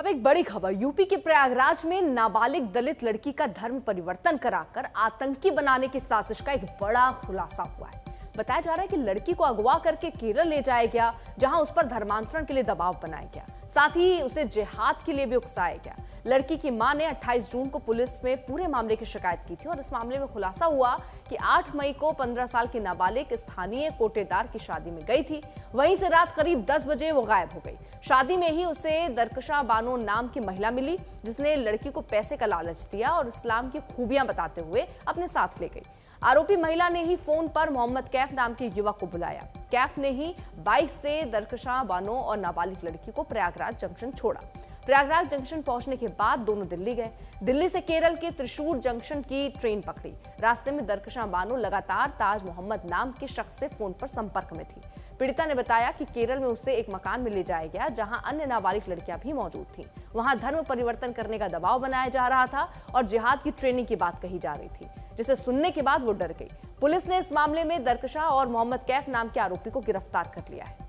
एक बड़ी खबर, यूपी के प्रयागराज में नाबालिग दलित लड़की का धर्म परिवर्तन कराकर आतंकी बनाने की साजिश का एक बड़ा खुलासा हुआ है। बताया जा रहा है कि लड़की को अगवा करके केरल ले जाया गया, जहां उस पर धर्मांतरण के लिए दबाव बनाया गया, साथ ही उसे जिहाद के लिए भी उकसाया गया। लड़की की मां ने 28 जून को पुलिस में पूरे मामले की शिकायत की थी और इस मामले में खुलासा हुआ कि 8 मई को 15 साल की नाबालिग स्थानीय कोटेदार की शादी में गई थी। वहीं से रात करीब 10 बजे वो गायब हो गई। शादी में ही उसे दरकशा बानो नाम की महिला मिली, जिसने लड़की को पैसे का लालच दिया और इस्लाम की खूबियां बताते हुए अपने साथ ले गई। आरोपी महिला ने ही फोन पर मोहम्मद कैफ नाम के युवक को बुलाया। कैफ ने ही बाइक से दरकशा बानो और नाबालिग लड़की को प्रयागराज जंक्शन छोड़ा। प्रयागराज जंक्शन पहुंचने के बाद दोनों दिल्ली गए। दिल्ली से केरल के त्रिशूर जंक्शन की ट्रेन पकड़ी। रास्ते में दरकशा बानो लगातार ताज मोहम्मद नाम के शख्स से फोन पर संपर्क में थी। पीड़िता ने बताया कि केरल में उसे एक मकान में ले जाया गया, जहां अन्य नाबालिग लड़कियां भी मौजूद थीं। वहां धर्म परिवर्तन करने का दबाव बनाया जा रहा था और जिहाद की ट्रेनिंग की बात कही जा रही थी, जिसे सुनने के बाद वो डर गई। पुलिस ने इस मामले में दरकशा और मोहम्मद कैफ नाम के आरोपी को गिरफ्तार कर लिया है।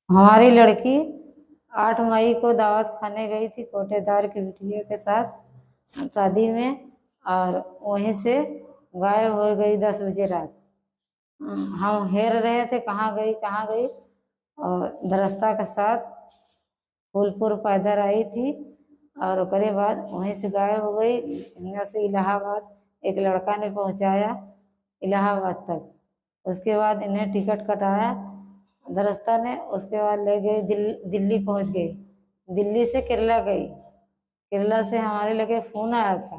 हमारी लड़की 8 मई को दावत खाने गई थी कोटेदार की बिटिया के साथ शादी में, और वहीं से गायब हो गई 10 बजे रात। हम हेर रहे थे कहाँ गई, और दरस्ता के साथ फूलपुर पैदल आई थी और उसके बाद वहीं से गायब हो गई। यहाँ से इलाहाबाद एक लड़का ने पहुँचाया इलाहाबाद तक। उसके बाद इन्हें टिकट कटाया दरस्ता ने, उसके बाद ले गए दिल्ली पहुंच गई। दिल्ली से केरला गई। केरला से हमारे लगे फ़ोन आया था,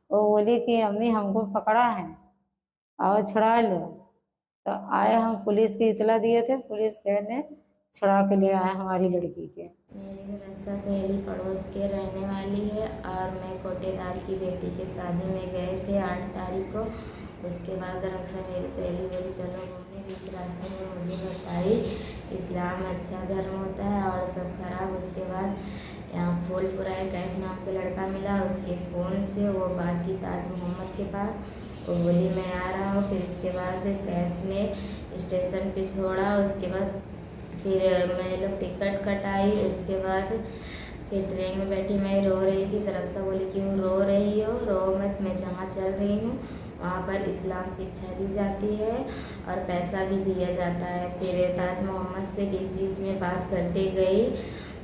वो बोली कि अम्मी हमको पकड़ा है, आओ छुड़ा लो। तो आए, हम पुलिस की इतला दिए थे, पुलिस ने छुड़ा के ले आए हमारी लड़की के। मेरी रक्षा सहेली पड़ोस के रहने वाली है और मैं कोटेदार की बेटी के शादी में गए थे 8 तारीख को। उसके बाद रक्षा मेरी सहेली बोली चलो घूमने। बीच रास्ते में मुझे बताई इस्लाम अच्छा धर्म होता है और सब खराब। उसके बाद यहाँ फूलपुरा कैफ नाम का लड़का मिला, उसके फ़ोन से वो बात की ताज मोहम्मद के पास। वो बोली मैं आ रहा हूँ। फिर उसके बाद कैफ ने स्टेशन पे छोड़ा। उसके बाद फिर मैं लोग टिकट कटाई। उसके बाद फिर ट्रेन में बैठी, मैं रो रही थी तो रक्षा बोली क्यों रो रही हो, रो मत, मैं जहाँ चल रही हूँ वहाँ पर इस्लाम शिक्षा दी जाती है और पैसा भी दिया जाता है। फिर ताज मोहम्मद से बीच में बात करते गई।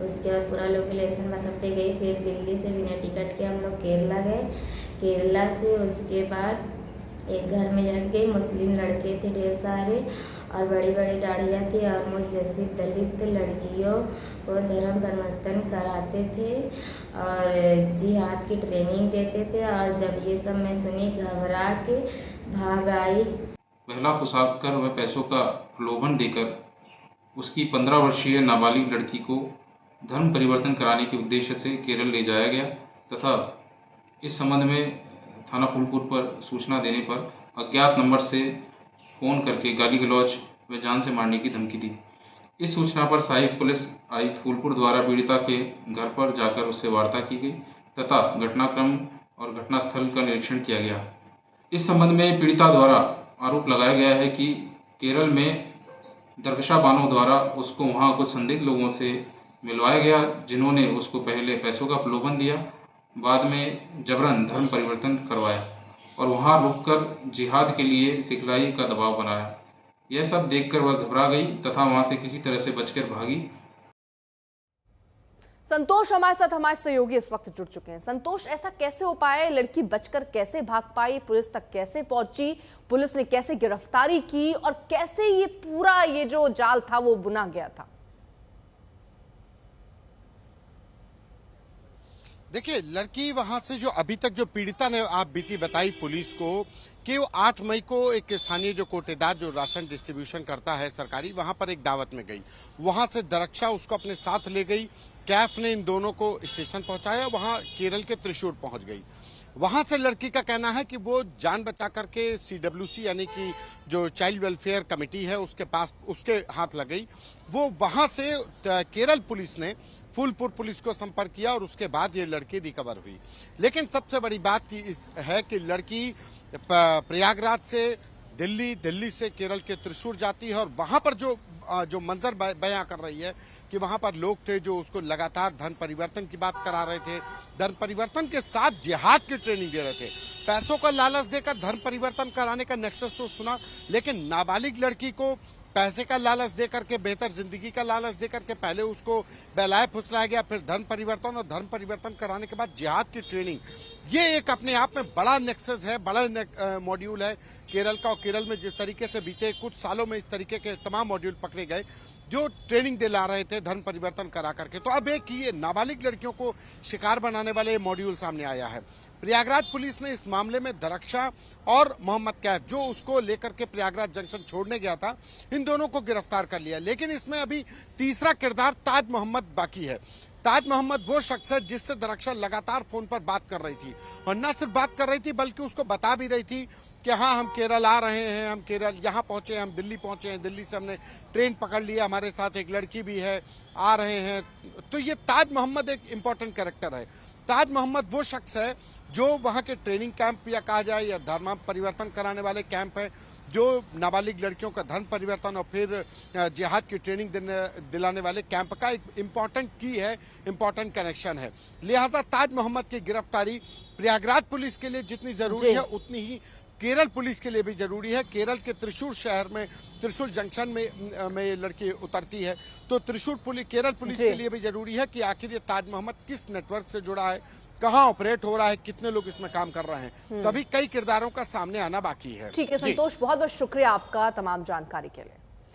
उसके बाद पूरा लोकेशन बताते गई। फिर दिल्ली से बिना टिकट के हम लोग केरला गए। केरला से उसके बाद एक घर में लग गई। मुस्लिम लड़के थे ढेर सारे और बड़ी बड़ी दाढ़ियाँ थी और मुझ जैसी दलित लड़कियों को धर्म परिवर्तन कराते थे और जिहाद की ट्रेनिंग देते थे। और जब ये सब मैं सुनी घबरा के भाग आई। पहला फंसा कर वह पैसों का प्रलोभन देकर उसकी 15 वर्षीय नाबालिग लड़की को धर्म परिवर्तन कराने के उद्देश्य से केरल ले जाया गया तथा इस संबंध में थाना फूलपुर पर सूचना देने पर अज्ञात नंबर से फ़ोन करके गाली गलौज व जान से मारने की धमकी दी। इस सूचना पर सहायक पुलिस आयुक्त फूलपुर द्वारा पीड़िता के घर पर जाकर उससे वार्ता की गई तथा घटनाक्रम और घटनास्थल का निरीक्षण किया गया। इस संबंध में पीड़िता द्वारा आरोप लगाया गया है कि केरल में दरकशा बानो द्वारा उसको वहाँ कुछ संदिग्ध लोगों से मिलवाया गया, जिन्होंने उसको पहले पैसों का प्रलोभन दिया, बाद में जबरन धर्म परिवर्तन करवाया और वहाँ रुककर जिहाद के लिए सिखलाई का दबाव बनाया। यह सब देखकर वह घबरा गई तथा वहां से किसी तरह से बचकर भागी। संतोष हमारे साथ, हमारे सहयोगी इस वक्त जुड़ चुके हैं। संतोष, ऐसा कैसे हो पाया? लड़की बचकर कैसे भाग पाई? पुलिस तक कैसे पहुंची? पुलिस ने कैसे गिरफ्तारी की और कैसे ये पूरा जो जाल था वो बुना गया था? देखिए, लड़की वहां से जो अभी तक जो पीड़िता ने आप बीती बताई पुलिस को कि वो 8 मई को एक स्थानीय जो कोटेदार जो राशन डिस्ट्रीब्यूशन करता है सरकारी, वहां पर एक दावत में गई। वहां से दरक्षा उसको अपने साथ ले गई। कैफ ने इन दोनों को स्टेशन पहुंचाया। वहां केरल के त्रिशूर पहुंच गई। वहां से लड़की का कहना है कि वो जान बचा करके CWC यानी कि जो चाइल्ड वेलफेयर कमेटी है उसके पास उसके हाथ लग गई। वो वहां से केरल पुलिस ने फूलपुर पुलिस को संपर्क किया और उसके बाद ये लड़की रिकवर हुई। लेकिन सबसे बड़ी बात है कि लड़की प्रयागराज से दिल्ली, दिल्ली से केरल के त्रिशूर जाती है और वहां पर जो मंजर बयां कर रही है कि वहां पर लोग थे जो उसको लगातार धन परिवर्तन की बात करा रहे थे, धन परिवर्तन के साथ जिहाद की ट्रेनिंग दे रहे थे। पैसों का लालच देकर धन परिवर्तन कराने का नेक्सस तो सुना, लेकिन नाबालिग लड़की को पैसे का लालच देकर के, बेहतर जिंदगी का लालच देकर के पहले उसको बहलाया फुसलाया गया, फिर धन परिवर्तन और धन परिवर्तन कराने के बाद जिहाद की ट्रेनिंग। ये एक अपने आप में बड़ा नेक्सस है, बड़ा मॉड्यूल है केरल का। और केरल में जिस तरीके से बीते कुछ सालों में इस तरीके के तमाम मॉड्यूल पकड़े गए जो ट्रेनिंग दिला रहे थे धन परिवर्तन करा करके, तो अब एक ये नाबालिग लड़कियों को शिकार बनाने वाले मॉड्यूल सामने आया है। प्रयागराज पुलिस ने इस मामले में दरक्षा और मोहम्मद कैफ, जो उसको लेकर के प्रयागराज जंक्शन छोड़ने गया था, इन दोनों को गिरफ्तार कर लिया। लेकिन इसमें अभी तीसरा किरदार ताज मोहम्मद बाकी है। ताज मोहम्मद वो शख्स है जिससे दरक्षा लगातार फोन पर बात कर रही थी, और न सिर्फ बात कर रही थी बल्कि उसको बता भी रही थी कि हाँ, हम केरल आ रहे हैं, हम केरल यहाँ पहुंचे, हम दिल्ली पहुंचे हैं, दिल्ली से हमने ट्रेन पकड़ लिया, हमारे साथ एक लड़की भी है, आ रहे हैं। तो ये ताज मोहम्मद एक इम्पोर्टेंट कैरेक्टर है। ताज मोहम्मद वो शख्स है जो वहाँ के ट्रेनिंग कैंप या कहा जाए या धर्म परिवर्तन कराने वाले कैंप है, जो नाबालिग लड़कियों का धन परिवर्तन और फिर जिहाद की ट्रेनिंग दिलाने वाले कैंप का एक इम्पॉर्टेंट की है, इम्पॉर्टेंट कनेक्शन है। लिहाजा ताज मोहम्मद की गिरफ्तारी प्रयागराज पुलिस के लिए जितनी जरूरी है उतनी ही केरल पुलिस के लिए भी जरूरी है। केरल के त्रिशूर शहर में, त्रिशूर जंक्शन में ये लड़की उतरती है, तो केरल पुलिस के लिए भी जरूरी है कि आखिर ये ताज मोहम्मद किस नेटवर्क से जुड़ा है, कहाँ ऑपरेट हो रहा है, कितने लोग इसमें काम कर रहे हैं। तभी कई किरदारों का सामने आना बाकी है। ठीक है संतोष, बहुत बहुत शुक्रिया आपका तमाम जानकारी के लिए।